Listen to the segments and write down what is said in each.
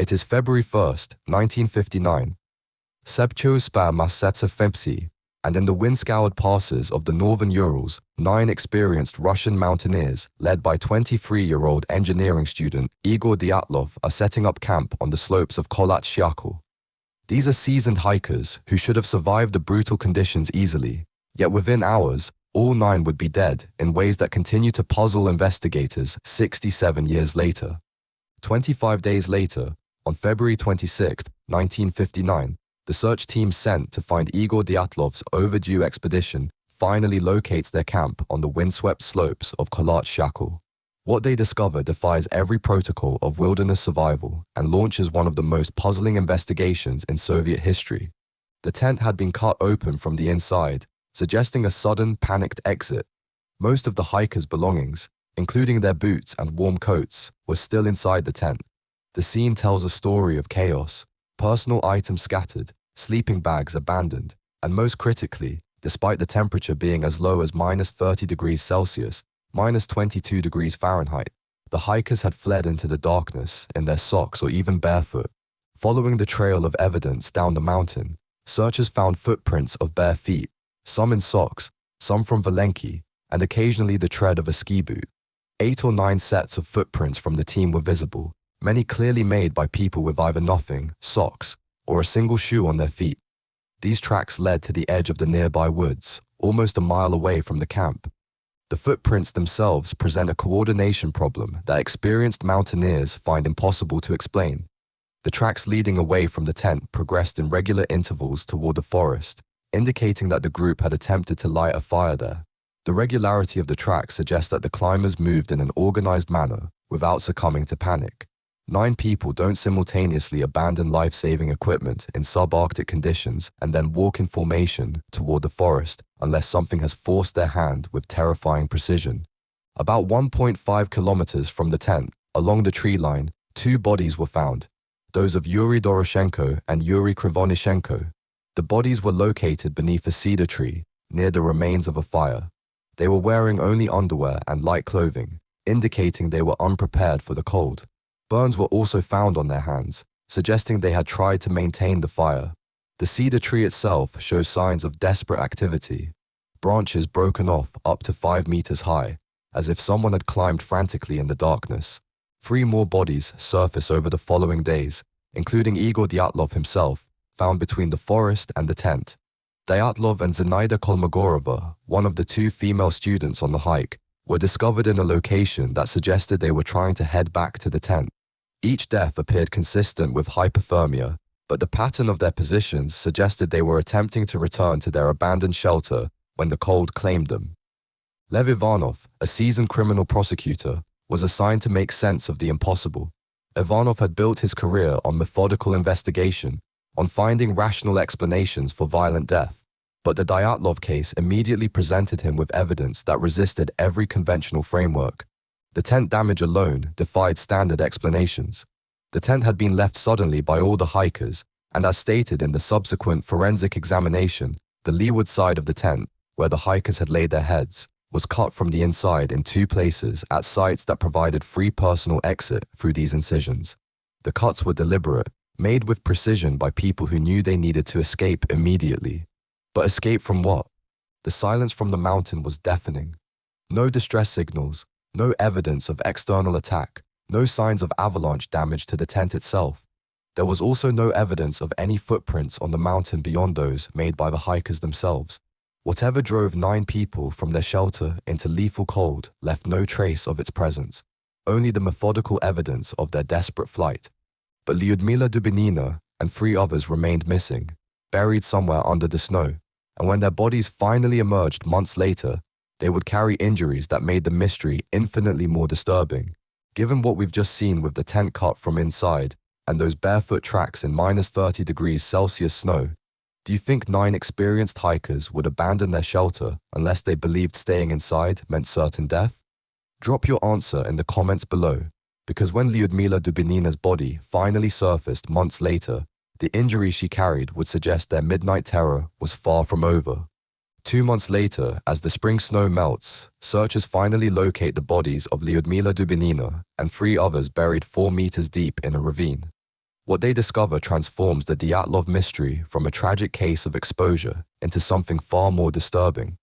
It is February 1st, 1959. Sebchospa Massetsa Fempsi, and in the wind-scoured passes of the northern Urals, 9 experienced Russian mountaineers, led by 23-year-old engineering student Igor Dyatlov, are setting up camp on the slopes of Kholat Syakhl. These are seasoned hikers who should have survived the brutal conditions easily, yet within hours, all 9 would be dead in ways that continue to puzzle investigators 67 years later. 25 days later, on February 26, 1959, the search team sent to find Igor Dyatlov's overdue expedition finally locates their camp on the windswept slopes of Kholat Syakhl. What they discover defies every protocol of wilderness survival and launches one of the most puzzling investigations in Soviet history. The tent had been cut open from the inside, suggesting a sudden, panicked exit. Most of the hikers' belongings, including their boots and warm coats, were still inside the tent. The scene tells a story of chaos, personal items scattered, sleeping bags abandoned, and most critically, despite the temperature being as low as -30 degrees Celsius, -22 degrees Fahrenheit, the hikers had fled into the darkness in their socks or even barefoot. Following the trail of evidence down the mountain, searchers found footprints of bare feet, some in socks, some from Valenki, and occasionally the tread of a ski boot. 8 or 9 sets of footprints from the team were visible, many clearly made by people with either nothing, socks, or a single shoe on their feet. These tracks led to the edge of the nearby woods, almost a mile away from the camp. The footprints themselves present a coordination problem that experienced mountaineers find impossible to explain. The tracks leading away from the tent progressed in regular intervals toward the forest, indicating that the group had attempted to light a fire there. The regularity of the tracks suggests that the climbers moved in an organized manner without succumbing to panic. 9 people don't simultaneously abandon life-saving equipment in subarctic conditions and then walk in formation toward the forest unless something has forced their hand with terrifying precision. About 1.5 kilometers from the tent, along the tree line, 2 bodies were found, those of Yuri Doroshenko and Yuri Krivonishenko. The bodies were located beneath a cedar tree, near the remains of a fire. They were wearing only underwear and light clothing, indicating they were unprepared for the cold. Burns were also found on their hands, suggesting they had tried to maintain the fire. The cedar tree itself shows signs of desperate activity, branches broken off up to 5 meters high, as if someone had climbed frantically in the darkness. 3 more bodies surface over the following days, including Igor Dyatlov himself, found between the forest and the tent. Dyatlov and Zenaida Kolmogorova, one of the 2 female students on the hike, were discovered in a location that suggested they were trying to head back to the tent. Each death appeared consistent with hypothermia, but the pattern of their positions suggested they were attempting to return to their abandoned shelter when the cold claimed them. Lev Ivanov, a seasoned criminal prosecutor, was assigned to make sense of the impossible. Ivanov had built his career on methodical investigation, on finding rational explanations for violent death, but the Dyatlov case immediately presented him with evidence that resisted every conventional framework. The tent damage alone defied standard explanations. The tent had been left suddenly by all the hikers, and as stated in the subsequent forensic examination, the leeward side of the tent, where the hikers had laid their heads, was cut from the inside in 2 places at sites that provided free personal exit through these incisions. The cuts were deliberate, made with precision by people who knew they needed to escape immediately. But escape from what? The silence from the mountain was deafening. No distress signals, no evidence of external attack, no signs of avalanche damage to the tent itself. There was also no evidence of any footprints on the mountain beyond those made by the hikers themselves. Whatever drove 9 people from their shelter into lethal cold left no trace of its presence, only the methodical evidence of their desperate flight. But Lyudmila Dubinina and 3 others remained missing, buried somewhere under the snow, and when their bodies finally emerged months later, they would carry injuries that made the mystery infinitely more disturbing. Given what we've just seen with the tent cut from inside and those barefoot tracks in -30 degrees Celsius snow, do you think 9 experienced hikers would abandon their shelter unless they believed staying inside meant certain death? Drop your answer in the comments below, because when Lyudmila Dubinina's body finally surfaced months later, the injury she carried would suggest their midnight terror was far from over. 2 months later, as the spring snow melts, searchers finally locate the bodies of Lyudmila Dubinina and 3 others buried 4 meters deep in a ravine. What they discover transforms the Dyatlov mystery from a tragic case of exposure into something far more disturbing.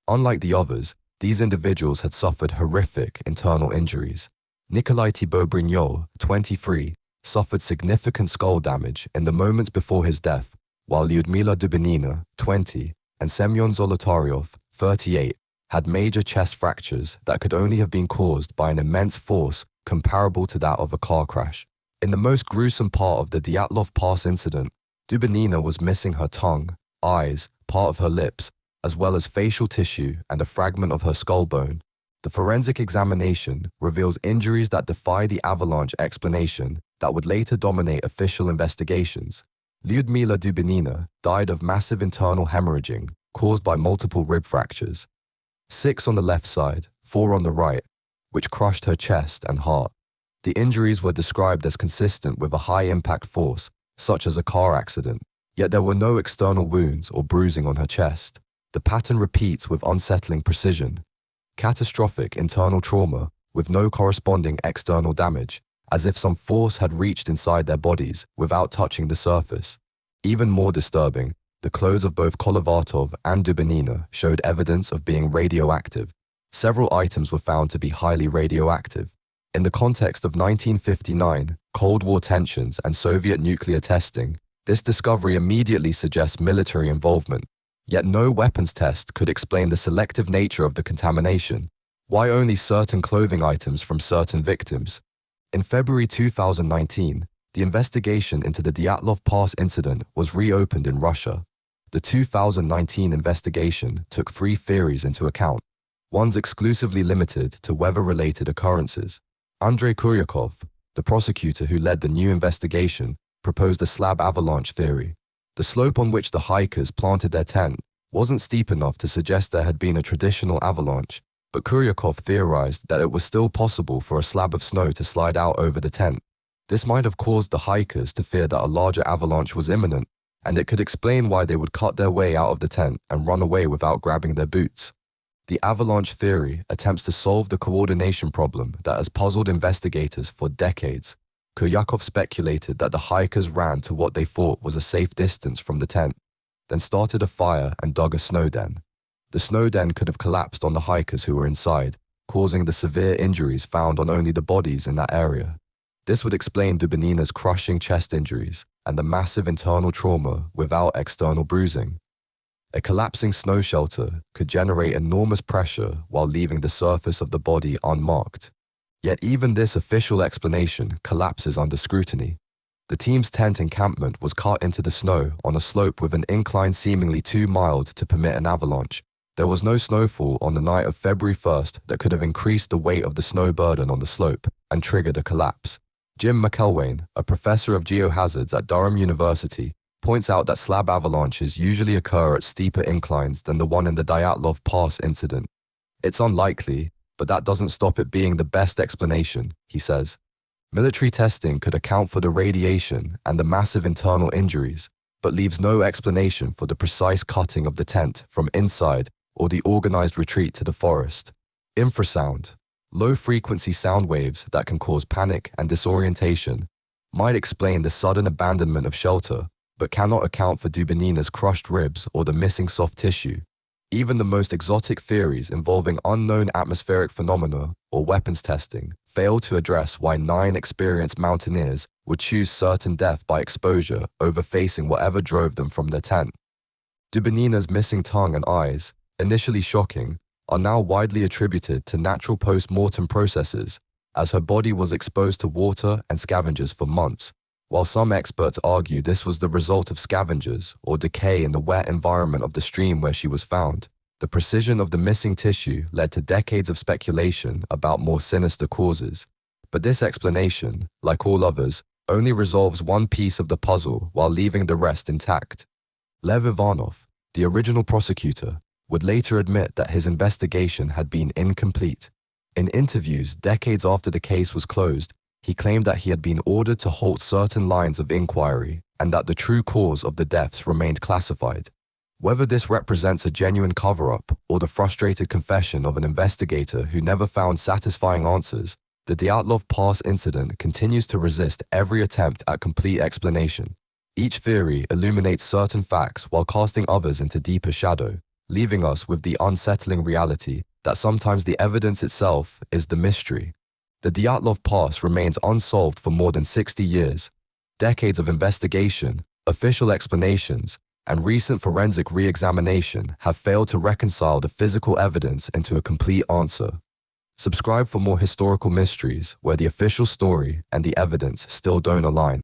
Unlike the others, these individuals had suffered horrific internal injuries. Nikolai Thibault-Brignol, 23, suffered significant skull damage in the moments before his death, while Lyudmila Dubinina, 20, and Semyon Zolotaryov, 38, had major chest fractures that could only have been caused by an immense force comparable to that of a car crash. In the most gruesome part of the Dyatlov Pass incident, Dubinina was missing her tongue, eyes, part of her lips, as well as facial tissue and a fragment of her skull bone. The forensic examination reveals injuries that defy the avalanche explanation that would later dominate official investigations. Lyudmila Dubinina died of massive internal hemorrhaging caused by multiple rib fractures. 6 on the left side, 4 on the right, which crushed her chest and heart. The injuries were described as consistent with a high-impact force, such as a car accident, yet there were no external wounds or bruising on her chest. The pattern repeats with unsettling precision. Catastrophic internal trauma with no corresponding external damage, as if some force had reached inside their bodies without touching the surface. Even more disturbing, the clothes of both Kolovatov and Dubinina showed evidence of being radioactive. Several items were found to be highly radioactive. In the context of 1959, Cold War tensions and Soviet nuclear testing, this discovery immediately suggests military involvement. Yet no weapons test could explain the selective nature of the contamination. Why only certain clothing items from certain victims? In February 2019, the investigation into the Dyatlov Pass incident was reopened in Russia. The 2019 investigation took 3 theories into account. One's exclusively limited to weather-related occurrences. Andrei Kuryakov, the prosecutor who led the new investigation, proposed a slab avalanche theory. The slope on which the hikers planted their tent wasn't steep enough to suggest there had been a traditional avalanche, but Kuryakov theorized that it was still possible for a slab of snow to slide out over the tent. This might have caused the hikers to fear that a larger avalanche was imminent, and it could explain why they would cut their way out of the tent and run away without grabbing their boots. The avalanche theory attempts to solve the coordination problem that has puzzled investigators for decades. Kuryakov speculated that the hikers ran to what they thought was a safe distance from the tent, then started a fire and dug a snow den. The snow den could have collapsed on the hikers who were inside, causing the severe injuries found on only the bodies in that area. This would explain Dubinina's crushing chest injuries and the massive internal trauma without external bruising. A collapsing snow shelter could generate enormous pressure while leaving the surface of the body unmarked. Yet even this official explanation collapses under scrutiny. The team's tent encampment was cut into the snow on a slope with an incline seemingly too mild to permit an avalanche. There was no snowfall on the night of February 1st that could have increased the weight of the snow burden on the slope and triggered a collapse. Jim McElwain, a professor of geohazards at Durham University, points out that slab avalanches usually occur at steeper inclines than the one in the Dyatlov Pass incident. It's unlikely, but that doesn't stop it being the best explanation, he says. Military testing could account for the radiation and the massive internal injuries, but leaves no explanation for the precise cutting of the tent from inside or the organized retreat to the forest. Infrasound, low-frequency sound waves that can cause panic and disorientation, might explain the sudden abandonment of shelter, but cannot account for Dubinina's crushed ribs or the missing soft tissue. Even the most exotic theories involving unknown atmospheric phenomena or weapons testing fail to address why 9 experienced mountaineers would choose certain death by exposure over facing whatever drove them from their tent. Dubinina's missing tongue and eyes, initially shocking, are now widely attributed to natural post-mortem processes, as her body was exposed to water and scavengers for months. While some experts argue this was the result of scavengers or decay in the wet environment of the stream where she was found, the precision of the missing tissue led to decades of speculation about more sinister causes. But this explanation, like all others, only resolves one piece of the puzzle while leaving the rest intact. Lev Ivanov, the original prosecutor, would later admit that his investigation had been incomplete. In interviews decades after the case was closed, he claimed that he had been ordered to halt certain lines of inquiry and that the true cause of the deaths remained classified. Whether this represents a genuine cover-up or the frustrated confession of an investigator who never found satisfying answers, The Dyatlov Pass incident continues to resist every attempt at complete explanation. Each theory illuminates certain facts while casting others into deeper shadow, leaving us with the unsettling reality that sometimes the evidence itself is the mystery. The Dyatlov Pass remains unsolved for more than 60 years. Decades of investigation, official explanations, and recent forensic re-examination have failed to reconcile the physical evidence into a complete answer. Subscribe for more historical mysteries where the official story and the evidence still don't align.